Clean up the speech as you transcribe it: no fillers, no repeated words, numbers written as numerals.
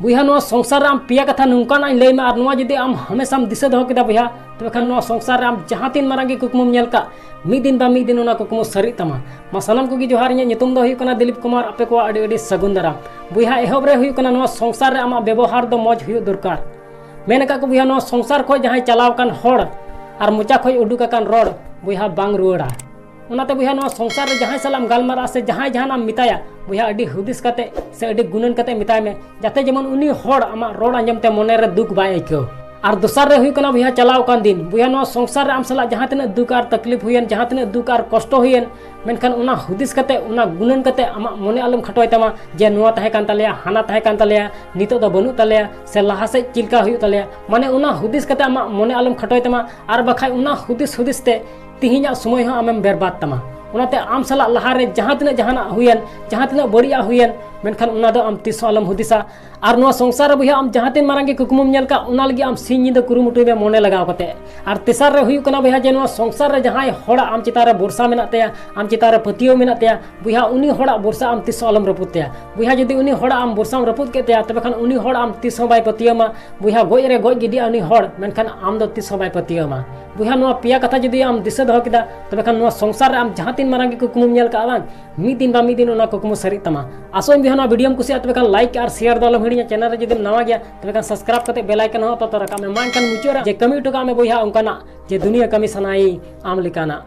बुया no संसार आम पिया कथा नौकाना लैमे और नुआ जुदी आम हमेशा दिशा दो केदा बुया तबे खान नुआ संसार आम जहाँ तीन मारांगी कुकमुम नेल का मिद दिन बा मिद दिन ओना कुकमु सरी तमा मा सानाम कोगी जोहार इᱧᱟᱹᱜ ᱧᱩᱛᱩᱢ ᱫᱚ ᱦᱩᱭᱩᱜ ᱠᱟᱱᱟ दिलीप कुमार आपे को अडी अडी सगुन दाराम बुया एहब रे हुᱭᱩᱜ ᱠᱟᱱᱟ नुआ संसार रे आमा व्यवहार दो मौज हुᱭᱩᱜ दरकार मेन का को बुया नुआ संसार खो जहाँ चलाव कान होड़ और मोचा खो उडुक कान रोड बुया बांग रुवाड़ा उनाते बुया नुआ संसार रे जहाँ सलाम गालमारा से जहाँ जहाँ नाम मिताया बुया अडी हुदिस कते से अडी गुणन कते मिताय में जाते जेमन उनी होड़ आमा रोड आंजमते मने रे दुख बाय आइको और दूसर रे हुई बुया चलाव कान दिन बुया नो संसार आम सला जहाँ तीन दुख और तकलीफ हुईन जहाँ तीन दुख और कष्ट हुईन मेनखान उना हुदिस कते उना गुणन कते आमा मने आलम खटोय तमा जे नुआ तहे कान तलेया हाना तहे कान तलेया नितो दो बनु तलेया से लहा से चिलका हुई तलेया माने उना हुदिस कते आमा मने आलम खटोय तमा और बखाय उना हुदिस हुदिस ते तिहिना समय हो आमेम बर्बाद तमा उनाते आम सला लहारे जहाँ तीन जहाना हुईन जहाँ तीन बड़िया हुईन मेनखान उना दो आम तिस आलम हुदिसा और नुआ संसार बुया आम जहाँ तीन मारांगी कुकमुम नेल का उना लगी आम सिंह निदा कुरुमुटु में मने लगाव कते और तेसार रे हुई कना बुया जे नुआ संसार रे जहाँ होड़ा आम चितारे बोरसा मेना तया आम चितारे पतियो मेना तया बुया उनी होड़ा बोरसा आम तिस आलम रपुत तया बुया जदी उनी होड़ा आम बोरसा रपुत के तया तबे खान उनी होड़ आम तिस बाय पतियो मा बुया गोय रे गोय गिडी उनी होड़ मेनखान आम दो तिस बाय पतियो मा बुया नुआ पिया कथा जदी आम दिसे दो केदा तबे खान नुआ संसार रे आम जहाँ तीन मारांगी कुकमुम नेल का आवां मिद दिन बा मिद दिन ओना कुकमु सरी तमा आसोन भी हना वीडियो कुसिया तबे खान लाइक और शेयर दो हिड़िया चैनल रे जदी नवा गया तबे खान सब्सक्राइब कते बेल आइकन हो तो रका में मान कान मुचोरा जे कमी टुका में बुया उनकाना जे दुनिया कमी सनाई आम लिकाना।